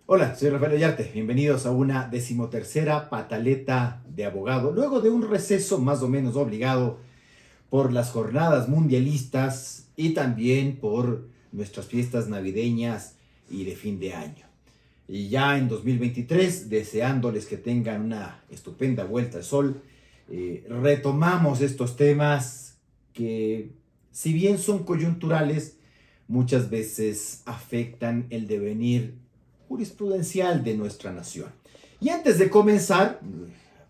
Hola, soy Rafael Ollarte. Bienvenidos a una 13ª pataleta de abogado. Luego de un receso más o menos obligado por las jornadas mundialistas y también por nuestras fiestas navideñas y de fin de año. Y ya en 2023, deseándoles que tengan una estupenda vuelta al sol, retomamos estos temas que, si bien son coyunturales, muchas veces afectan el devenir jurisprudencial de nuestra nación. Y antes de comenzar,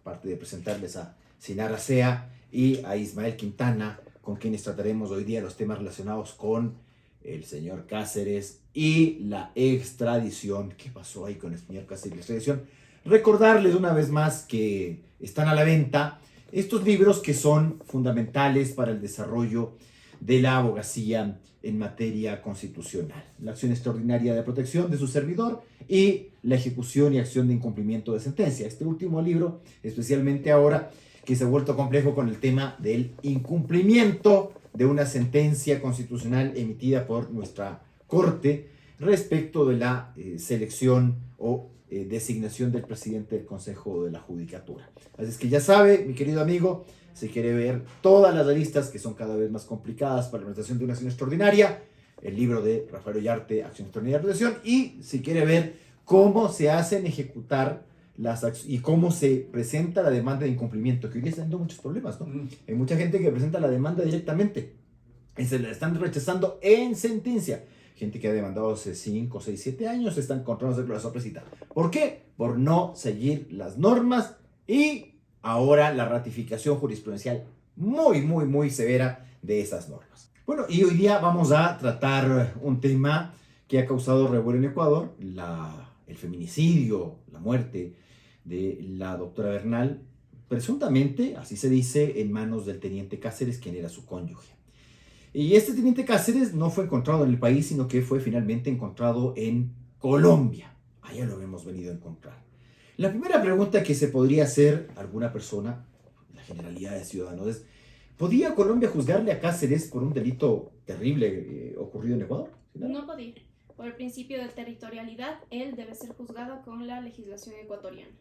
aparte de presentarles a Sinar Acea y a Ismael Quintana, con quienes trataremos hoy día los temas relacionados con el señor Cáceres y la extradición. ¿Qué pasó ahí con el señor Cáceres y la extradición? Recordarles una vez más que están a la venta estos libros que son fundamentales para el desarrollo de la abogacía en materia constitucional. La acción extraordinaria de protección de su servidor y la ejecución y acción de incumplimiento de sentencia. Este último libro, especialmente ahora que se ha vuelto complejo con el tema del incumplimiento de una sentencia constitucional emitida por nuestra Corte respecto de la selección o designación del presidente del Consejo de la Judicatura. Así es que ya sabe, mi querido amigo, si quiere ver todas las aristas que son cada vez más complicadas para la presentación de una acción extraordinaria, el libro de Rafael Ollarte, Acción Extraordinaria de Protección, y si quiere ver cómo se hacen ejecutar y cómo se presenta la demanda de incumplimiento, que hoy día está dando muchos problemas, ¿no? Hay mucha gente que presenta la demanda directamente y se la están rechazando en sentencia. Gente que ha demandado hace 5, 6, 7 años, está encontrándose con la sorpresita. ¿Por qué? Por no seguir las normas y ahora la ratificación jurisprudencial muy severa de esas normas. Bueno, y hoy día vamos a tratar un tema que ha causado revuelo en Ecuador, el feminicidio, la muerte de la doctora Bernal, presuntamente, así se dice, en manos del teniente Cáceres, quien era su cónyuge. Y este teniente Cáceres no fue encontrado en el país, sino que fue finalmente encontrado en Colombia. Allá lo hemos venido a encontrar. La primera pregunta que se podría hacer a alguna persona, la generalidad de ciudadanos, es: ¿podía Colombia juzgarle a Cáceres por un delito terrible ocurrido en Ecuador? No podía. Por el principio de territorialidad, él debe ser juzgado con la legislación ecuatoriana.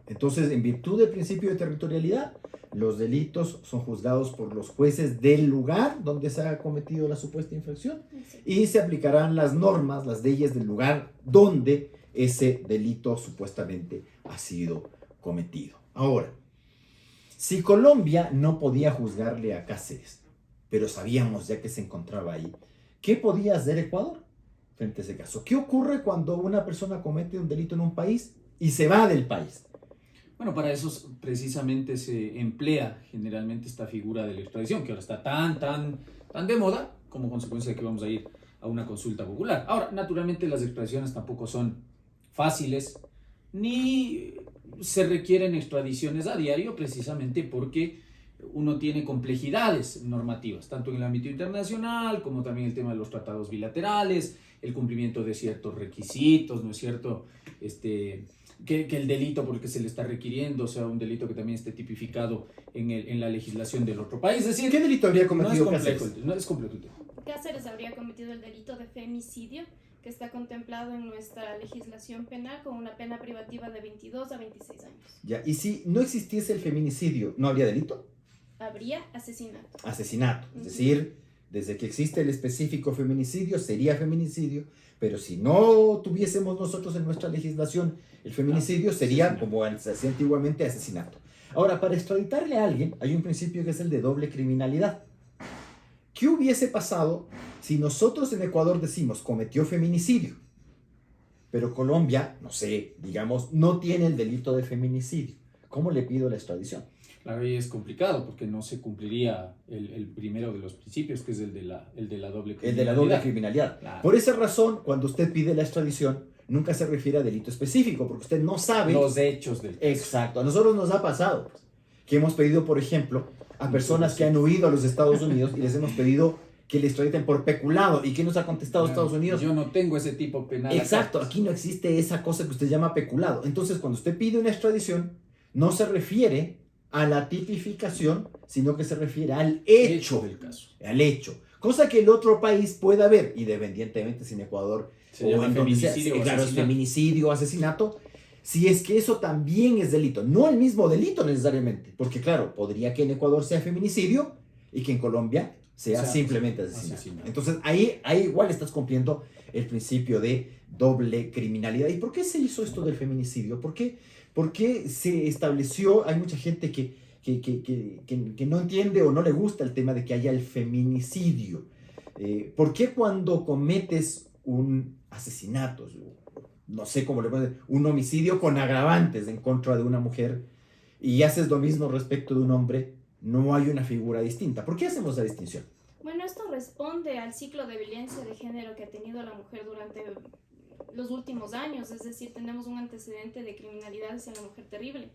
Entonces, en virtud del principio de territorialidad, los delitos son juzgados por los jueces del lugar donde se ha cometido la supuesta infracción, Sí. y se aplicarán las normas, las leyes del lugar donde ese delito supuestamente ha sido cometido. Ahora, si Colombia no podía juzgarle a Cáceres, pero sabíamos ya que se encontraba ahí, ¿qué podía hacer Ecuador frente a ese caso? ¿Qué ocurre cuando una persona comete un delito en un país y se va del país? Bueno, para eso precisamente se emplea generalmente esta figura de la extradición, que ahora está tan de moda, como consecuencia de que vamos a ir a una consulta popular. Ahora, naturalmente las extradiciones tampoco son fáciles, ni se requieren extradiciones a diario, precisamente porque uno tiene complejidades normativas, tanto en el ámbito internacional, como también el tema de los tratados bilaterales, el cumplimiento de ciertos requisitos, ¿no es cierto?, que el delito por el que se le está requiriendo sea un delito que también esté tipificado en la legislación del otro país. Es decir, ¿qué delito habría cometido Cáceres? No es complejo. Cáceres habría cometido el delito de femicidio, que está contemplado en nuestra legislación penal con una pena privativa de 22 a 26 años. Ya, y si no existiese el feminicidio, ¿no habría delito? Habría asesinato. Asesinato, es decir, desde que existe el específico feminicidio, sería feminicidio, pero si no tuviésemos nosotros en nuestra legislación el feminicidio, sería, como se hacía antiguamente, asesinato. Ahora, para extraditarle a alguien, hay un principio que es el de doble criminalidad. ¿Qué hubiese pasado si nosotros en Ecuador decimos cometió feminicidio, pero Colombia, no sé, digamos, no tiene el delito de feminicidio? ¿Cómo le pido la extradición? Claro, y es complicado porque no se cumpliría el primero de los principios, que es el de la doble criminalidad. El de la doble criminalidad. Claro. Por esa razón, cuando usted pide la extradición, nunca se refiere a delito específico, porque usted no sabe los hechos del caso. Exacto. A nosotros nos ha pasado que hemos pedido, por ejemplo, a personas que han huido a los Estados Unidos y les hemos pedido que le extraditen por peculado. ¿Y qué nos ha contestado Estados Unidos? Yo no tengo ese tipo penal. Exacto, aquí no existe esa cosa que usted llama peculado. Entonces, cuando usted pide una extradición, no se refiere a la tipificación, sino que se refiere al hecho del caso. Al hecho. Cosa que el otro país pueda ver, independientemente si en Ecuador Se llama en donde sea, feminicidio o claro, es asesinato. feminicidio o asesinato, si es que eso también es delito, no el mismo delito necesariamente, porque claro, podría que en Ecuador sea feminicidio y que en Colombia sea simplemente asesinato. Entonces ahí igual estás cumpliendo el principio de doble criminalidad. ¿Y por qué se hizo esto del feminicidio? ¿Por qué se estableció? Hay mucha gente que no entiende o no le gusta el tema de que haya el feminicidio. ¿Por qué cuando cometes un asesinato, no sé cómo le puedes decir, un homicidio con agravantes en contra de una mujer y haces lo mismo respecto de un hombre, no hay una figura distinta? ¿Por qué hacemos la distinción? Bueno, esto responde al ciclo de violencia de género que ha tenido la mujer durante los últimos años, es decir, tenemos un antecedente de criminalidad hacia la mujer terrible.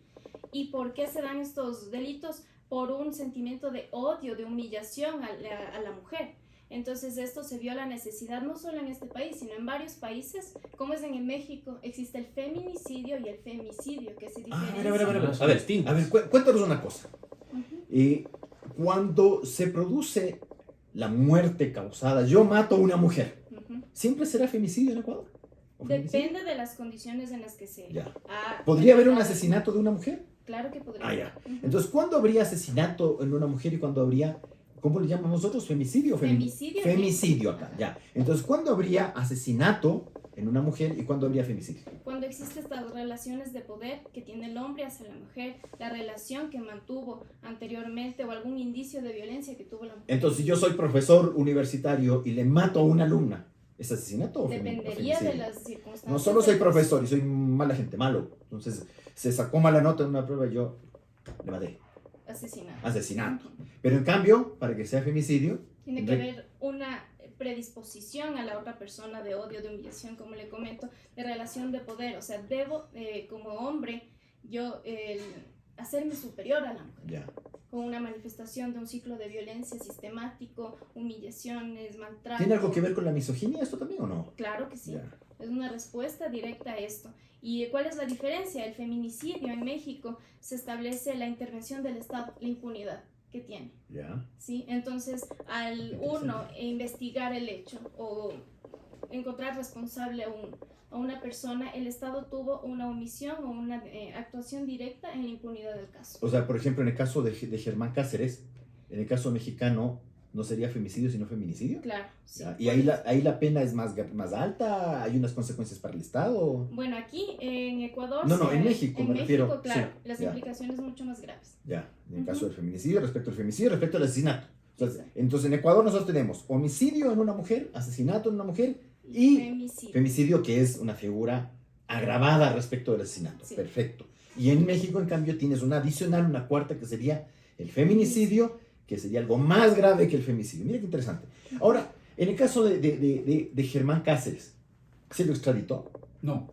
¿Y por qué se dan estos delitos? Por un sentimiento de odio, de humillación a la mujer. Entonces esto se vio la necesidad no solo en este país, sino en varios países, como es en México, existe el feminicidio y el femicidio, que se diferencian. A ver, cuéntanos una cosa. Ujú. Cuando se produce la muerte causada, yo mato a una mujer, Ujú. ¿siempre será femicidio en Ecuador? ¿O feminicidio? Depende de las condiciones en las que se Ya. ha... ¿Podría haber un asesinato de una mujer? Claro que podría. Ah, ya. Ujú. Entonces, ¿cuándo habría asesinato en una mujer y cuándo habría, ¿cómo le llamamos nosotros? ¿Femicidio? Femicidio. Femicidio acá, ya. Entonces, ¿cuándo habría asesinato en una mujer y cuándo habría femicidio? Cuando existen estas relaciones de poder que tiene el hombre hacia la mujer, la relación que mantuvo anteriormente o algún indicio de violencia que tuvo la mujer. Entonces, si yo soy profesor universitario y le mato a una alumna, ¿es asesinato o Dependería femicidio? de las circunstancias. No solo soy profesor y soy mala gente, malo. Entonces, se sacó mala nota en una prueba y yo le maté. Asesinato. Pero en cambio, para que sea femicidio, Tiene que haber una predisposición a la otra persona de odio, de humillación, como le comento, de relación de poder. O sea, debo, como hombre, yo hacerme superior a la mujer. ya. Con una manifestación de un ciclo de violencia sistemático, humillaciones, maltrato. ¿Tiene algo que ver con la misoginia esto también o no? Claro que sí. Ya. Es una respuesta directa a esto. ¿Y cuál es la diferencia? El feminicidio en México se establece la intervención del Estado, la impunidad que tiene. Ya. ¿Sí? Entonces, al uno investigar el hecho o encontrar responsable a una persona, el Estado tuvo una omisión o una actuación directa en la impunidad del caso. O sea, por ejemplo, en el caso de Germán Cáceres, en el caso mexicano, ¿no sería femicidio sino feminicidio? Claro, sí. ¿Ya? ¿Y ahí la pena es más alta? ¿Hay unas consecuencias para el Estado? Bueno, aquí en Ecuador... No, en México me refiero. Claro, Sí, las ya. implicaciones mucho más graves. Ya, en el Ujú. caso del feminicidio, respecto al femicidio, respecto al asesinato. Exacto. Entonces, en Ecuador nosotros tenemos homicidio en una mujer, asesinato en una mujer y Femicidio. femicidio, que es una figura agravada respecto del asesinato. Sí. Perfecto. Y en México, en cambio, tienes una adicional, una cuarta, que sería el feminicidio, que sería algo más grave que el femicidio. Mira qué interesante. Ahora, en el caso de Germán Cáceres, ¿se lo extraditó? No.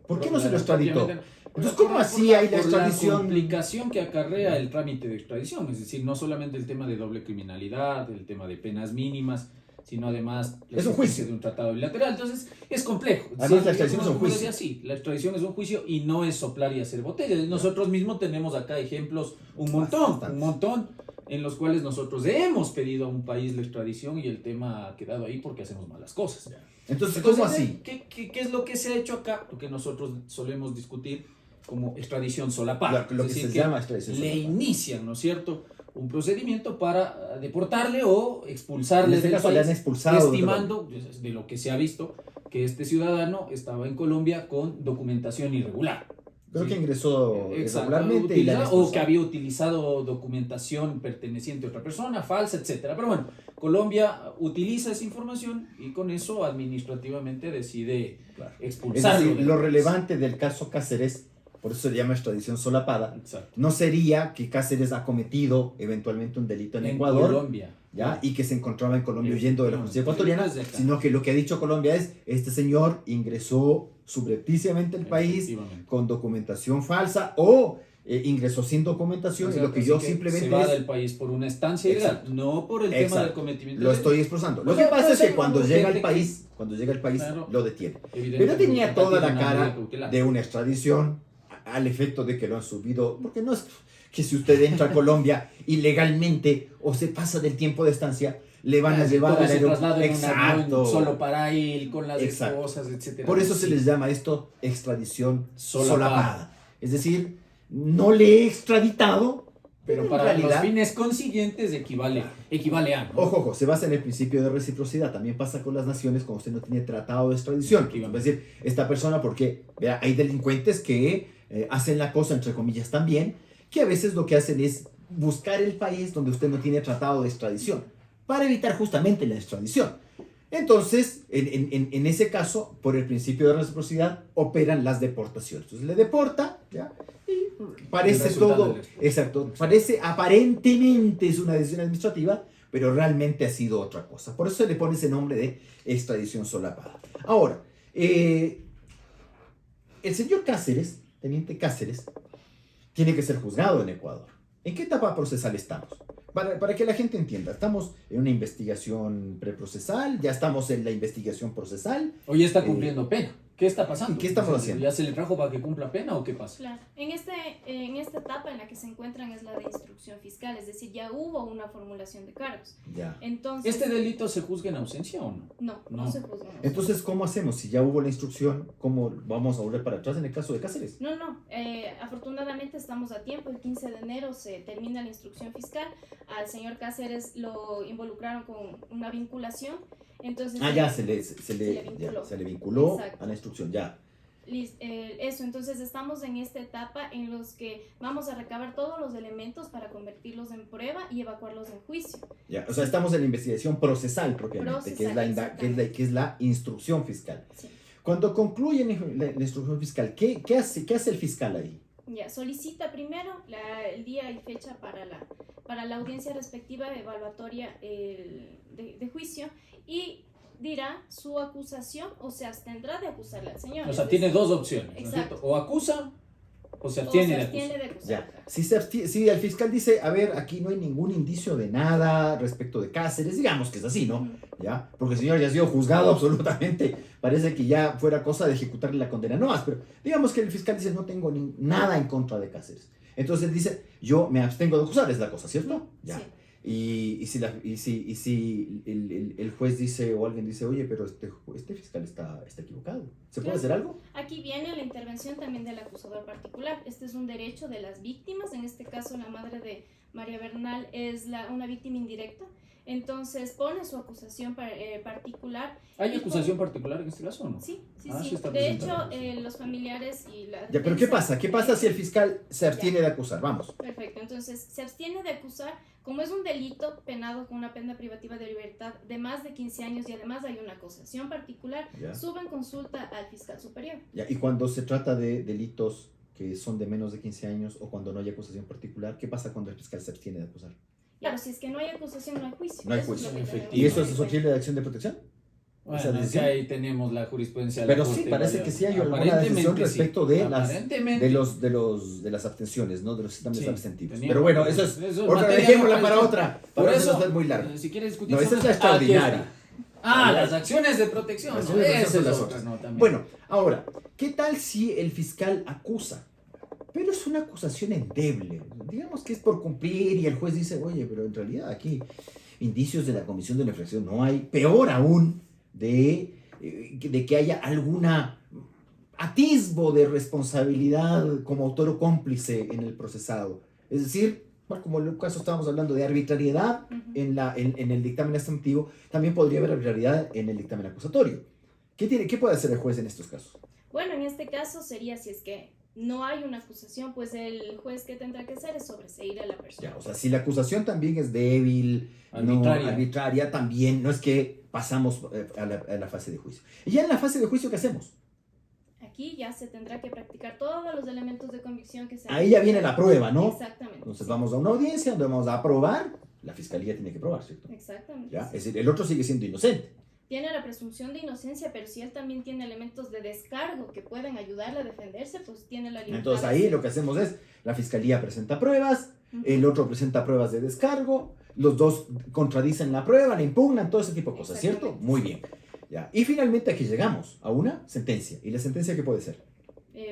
¿Por qué no se lo extraditó? Propiamente- Entonces, ¿cómo así hay la por extradición? La complicación que acarrea el trámite de extradición, es decir, no solamente el tema de doble criminalidad, el tema de penas mínimas, sino además la Es un existencia juicio. de un tratado bilateral. Entonces, es complejo. Además, la extradición es un juicio. Sí, la extradición es un juicio y no es soplar y hacer botellas. Nosotros mismos tenemos acá ejemplos un montón en los cuales nosotros hemos pedido a un país la extradición y el tema ha quedado ahí porque hacemos malas cosas. Entonces, ¿cómo Entonces, así? ¿qué es lo que se ha hecho acá? Lo que nosotros solemos discutir como extradición solapada. Lo que Es decir, se llama extradición le solapada. inician, ¿no es cierto?, un procedimiento para deportarle o expulsarle En este del caso, le país, han expulsado. estimando, de lo que se ha visto, que este ciudadano estaba en Colombia con documentación irregular. Creo Sí. que ingresó Exacto, irregularmente y la han o expulsado. que había utilizado documentación perteneciente a otra persona, falsa, etcétera. Pero bueno, Colombia utiliza esa información y con eso administrativamente decide Claro. Es expulsarlo. decir, del lo país. relevante del caso Cáceres, por eso se llama extradición solapada, Exacto. no sería que Cáceres ha cometido eventualmente un delito en Ecuador, Colombia. ¿ya? Y que se encontraba en Colombia huyendo de la justicia ecuatoriana, Desde acá. sino que lo que ha dicho Colombia es, este señor ingresó subrepticiamente al país Efectivamente. con documentación falsa o ingresó sin documentación, y lo que Así yo se simplemente va es, del país por una estancia ilegal, Exacto. no por el tema Exacto. del cometimiento lo de estoy expulsando. Lo O sea, que pasa puede es que ser cuando una llega gente al país, Claro. lo detiene. evidentemente, Pero tenía toda la tiene una cara medida cautelar. de una extradición al efecto de que lo han subido, porque no es que si usted entra a Colombia ilegalmente o se pasa del tiempo de estancia, le van a llevar Todo al ese traslado aeropuerto. en un avión Exacto. solo para él, con las Exacto. esposas, etcétera. Por eso se Sí. les llama esto extradición Solapada. solapada. Es decir, no le he extraditado, Pero en para realidad, los fines consiguientes equivale a, ¿no? Ojo, se basa en el principio de reciprocidad. También pasa con las naciones cuando usted no tiene tratado de extradición. Es decir, esta persona, porque vea, hay delincuentes que hacen la cosa, entre comillas, también, que a veces lo que hacen es buscar el país donde usted no tiene tratado de extradición, para evitar justamente la extradición. Entonces, en ese caso, por el principio de reciprocidad, operan las deportaciones. Entonces, le deporta, ¿ya? Y parece todo, exacto, parece aparentemente es una decisión administrativa, pero realmente ha sido otra cosa. Por eso se le pone ese nombre de extradición solapada. Ahora, el señor Cáceres, teniente Cáceres, tiene que ser juzgado en Ecuador. ¿En qué etapa procesal estamos? Para que la gente entienda, ¿estamos en una investigación preprocesal? ¿Ya estamos en la investigación procesal? Hoy está cumpliendo pena. ¿Qué está pasando? ¿Y qué estamos haciendo? ¿Ya se le trajo para que cumpla pena o qué pasa? Claro. En esta etapa en la que se encuentran es la de instrucción fiscal, es decir, ya hubo una formulación de cargos. Ya. Entonces, ¿Este delito se juzga en ausencia o no? no se juzga. Entonces, ¿cómo hacemos? Si ya hubo la instrucción, ¿cómo vamos a volver para atrás en el caso de Cáceres? No, afortunadamente estamos a tiempo. El 15 de enero se termina la instrucción fiscal. Al señor Cáceres lo involucraron con una vinculación. Entonces, Ya se le vinculó Exacto. a la instrucción, ya. Eso, entonces estamos en esta etapa en los que vamos a recabar todos los elementos para convertirlos en prueba y evacuarlos en juicio. Ya, o sea, estamos en la investigación procesal propiamente, que es la instrucción fiscal. Sí. Cuando concluyen la instrucción fiscal, ¿qué hace el fiscal ahí? Ya, solicita primero el día y fecha para la audiencia respectiva evaluatoria de juicio y dirá su acusación o se abstendrá de acusarle al señor. O sea, tiene dos opciones, ¿no es Exacto. cierto? O acusa o se abstiene de acusar. Ya. Si el fiscal dice, a ver, aquí no hay ningún indicio de nada respecto de Cáceres, digamos que es así, ¿no? ¿Ya? Porque el señor ya ha sido juzgado absolutamente, parece que ya fuera cosa de ejecutarle la condena, no más, pero digamos que el fiscal dice, no tengo nada en contra de Cáceres. Entonces dice, yo me abstengo de acusar, es la cosa, ¿cierto? Ya. Sí. Y si el juez dice o alguien dice, oye, pero este fiscal está equivocado, ¿se puede hacer algo? Aquí viene la intervención también del acusador particular. Este es un derecho de las víctimas. En este caso, la madre de María Bernal es una víctima indirecta. Entonces pone su acusación particular. ¿Hay acusación particular en este caso o no? Sí. Sí De está hecho, presentado. los familiares y la... Ya, pero ¿qué pasa? ¿Qué pasa si el fiscal se abstiene de acusar? Vamos. Perfecto, entonces se abstiene de acusar, como es un delito penado con una pena privativa de libertad de más de 15 años y además hay una acusación particular, Ya. suben consulta al fiscal superior. Ya, y cuando se trata de delitos que son de menos de 15 años o cuando no hay acusación particular, ¿qué pasa cuando el fiscal se abstiene de acusar? Claro, si es que no hay acusación, no hay juicio. No hay Eso es juicio. lo que tenemos ¿Y eso que es tener en susceptible de acción de protección? Bueno, esa es que decisión? ahí tenemos la jurisprudencia de la Pero Corte sí, parece Valladolid. que sí hay alguna Aparentemente decisión sí. respecto de Aparentemente. de las abstenciones, ¿no? De los exámenes Sí, abstentivos. teníamos- Pero bueno, eso es otra, materia dejémosla de para juicio. otra. Por Para eso, no es muy largo. si quieres discutir No, esa es sobre- la extraordinaria. Aquí está. Las acciones de protección. Las ¿no? acciones de protección Esas son son las otras, otras. ¿no? También. Bueno, ahora, ¿qué tal si el fiscal acusa? Pero es una acusación endeble. Digamos que es por cumplir y el juez dice, oye, pero en realidad aquí indicios de la comisión de la infracción no hay. Peor aún de que haya alguna atisbo de responsabilidad como autor o cómplice en el procesado. Es decir, bueno, como en el caso estábamos hablando de arbitrariedad en el dictamen instructivo, también podría haber arbitrariedad en el dictamen acusatorio. ¿Qué puede hacer el juez en estos casos? Bueno, en este caso sería si es que no hay una acusación, pues el juez que tendrá que hacer es sobreseír a la persona. Ya, o sea, si la acusación también es débil, arbitraria, también no es que pasamos a la fase de juicio. Y ya en la fase de juicio, ¿qué hacemos? Aquí ya se tendrá que practicar todos los elementos de convicción que se... Ahí ya viene la prueba, ¿no? Exactamente. Entonces sí. vamos a una audiencia donde vamos a probar, la fiscalía tiene que probar, ¿cierto? Exactamente. ¿Ya? sí. Es decir, el otro sigue siendo inocente. Tiene la presunción de inocencia, pero si él también tiene elementos de descargo que pueden ayudarle a defenderse, pues tiene la libertad. Entonces de ahí hacerlo. lo que hacemos es, la fiscalía presenta pruebas, Ujú. el otro presenta pruebas de descargo, los dos contradicen la prueba, la impugnan, todo ese tipo de cosas, ¿cierto? Exactamente. Muy bien. Ya. Y finalmente aquí llegamos a una sentencia. ¿Y la sentencia qué puede ser?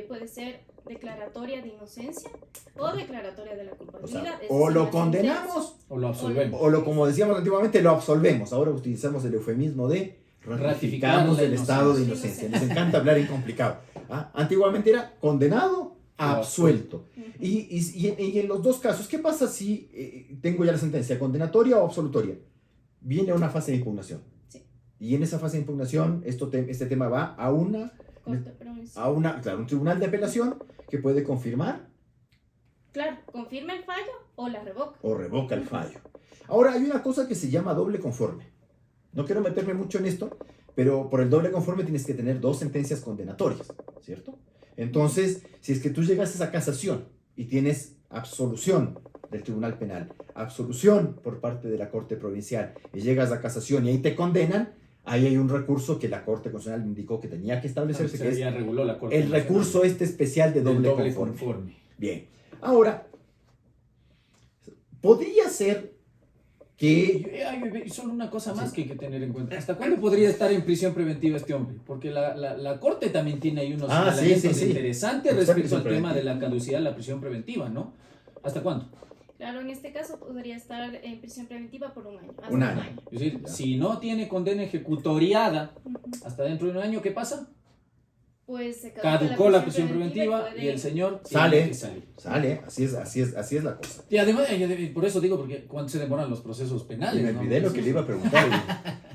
puede ser declaratoria de inocencia o declaratoria de la O culpabilidad. sea, Es o decir, lo la condenamos O lo absolvemos. o lo, como decíamos antiguamente, lo absolvemos. Ahora utilizamos el eufemismo de ratificamos la el estado de inocencia. inocencia. Les encanta hablar en complicado. ¿Ah? Antiguamente era condenado, absuelto. sentencia. Y en los dos casos, ¿qué pasa si tengo ya la sentencia condenatoria o absolutoria? Viene una fase de impugnación. Sí. Y en esa fase de impugnación, este tema va a un tribunal de apelación que puede confirmar Claro, confirma el fallo o la revoca. o revoca el fallo. Ahora, hay una cosa que se llama doble conforme. No quiero meterme mucho en esto, pero por el doble conforme tienes que tener 2 sentencias condenatorias, ¿cierto? Entonces, si es que tú llegas a casación y tienes absolución del Tribunal Penal, absolución por parte de la Corte Provincial, y llegas a casación y ahí te condenan, ahí hay un recurso que la Corte Constitucional indicó que tenía que establecerse, que es Ya reguló la Corte el recurso especial de del doble, conforme. Bien. Ahora, podría ser que... Y solo una cosa más que hay que tener en cuenta. ¿Hasta cuándo podría estar en prisión preventiva este hombre? Porque la Corte también tiene ahí unos señalamientos interesantes respecto al tema de la caducidad de la prisión preventiva, ¿no? ¿Hasta cuándo? Claro, en este caso podría estar en prisión preventiva por un año. hasta Un año. Es decir, si no tiene condena ejecutoriada Ujú. hasta dentro de un año, ¿qué pasa? Pues se Caducó la prisión preventiva puede- y el señor Sale. tiene que salir. Sale, así es la cosa. Y además, por eso digo, porque cuando se demoran los procesos Y penales. me ¿no? olvidé lo que le iba a preguntar.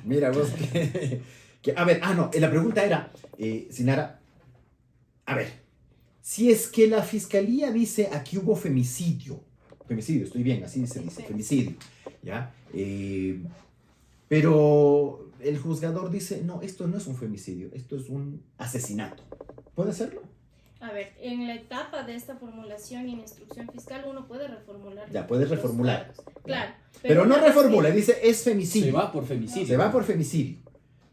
Mira vos a ver, no, la pregunta era, Sinara, a ver, si es que la fiscalía dice aquí hubo femicidio, estoy bien, así se dice, Sí. femicidio, ¿ya? Pero el juzgador dice, no, esto no es un femicidio, esto es un asesinato. ¿Puede hacerlo? A ver, en la etapa de esta formulación y en instrucción fiscal uno puede reformular. Ya, puedes los reformular. cargos. Claro. Pero no una vez reformula, que- dice es femicidio. Se va por femicidio. Se va por femicidio,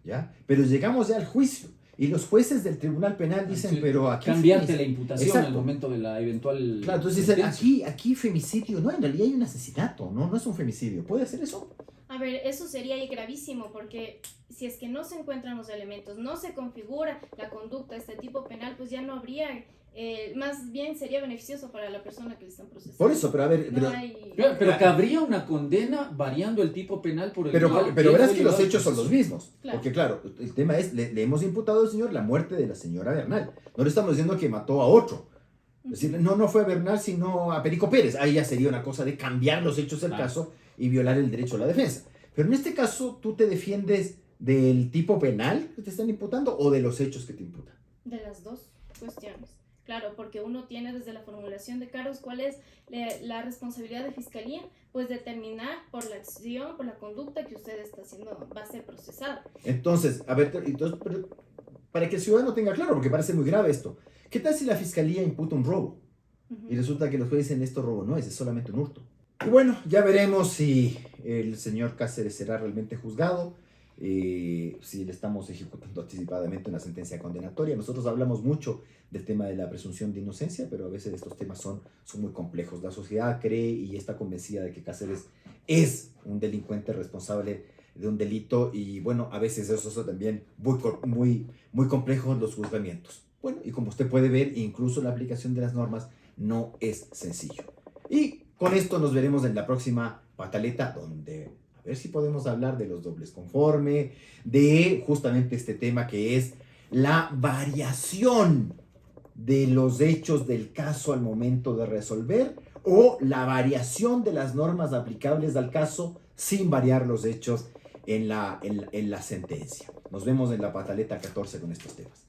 ¿ya? Pero llegamos ya al juicio y los jueces del Tribunal Penal dicen, Sí, pero aquí... cambiarte la femicidio. imputación Exacto. al momento de la eventual. Claro, entonces dicen, sentencia. aquí femicidio, no, en realidad hay un asesinato, no es un femicidio. ¿Puede hacer eso? A ver, eso sería gravísimo porque si es que no se encuentran los elementos, no se configura la conducta de este tipo penal, pues ya no habría, más bien sería beneficioso para la persona que le están procesando. Por eso, pero a ver, No hay... Pero cabría una condena variando el tipo penal por el pero cual verás fue que los llevado hechos son los mismos. Claro. Porque claro, el tema es, le hemos imputado al señor la muerte de la señora Bernal. No le estamos diciendo que mató a otro. Es decir, no fue a Bernal, sino a Perico Pérez. Ahí ya sería una cosa de cambiar los hechos del Claro. caso y violar el derecho a la defensa. Pero en este caso, ¿tú te defiendes del tipo penal que te están imputando o de los hechos que te imputan? De las dos cuestiones. Claro, porque uno tiene desde la formulación de cargos cuál es la responsabilidad de fiscalía, pues determinar por la acción, por la conducta que usted está haciendo, va a ser procesado. Entonces, a ver, pero para que el ciudadano tenga claro, porque parece muy grave esto, ¿qué tal si la fiscalía imputa un robo? Ujú. Y resulta que los jueces dicen, esto robo no es solamente un hurto. Y bueno, ya veremos si el señor Cáceres será realmente juzgado, si le estamos ejecutando anticipadamente una sentencia condenatoria. Nosotros hablamos mucho del tema de la presunción de inocencia, pero a veces estos temas son muy complejos. La sociedad cree y está convencida de que Cáceres es un delincuente responsable de un delito y bueno, a veces eso es también muy complejo los juzgamientos. Bueno, y como usted puede ver, incluso la aplicación de las normas no es sencillo. Y con esto nos veremos en la próxima pataleta, donde a ver si podemos hablar de los dobles conforme, de justamente este tema que es la variación de los hechos del caso al momento de resolver o la variación de las normas aplicables al caso sin variar los hechos en la sentencia. Nos vemos en la pataleta 14 con estos temas.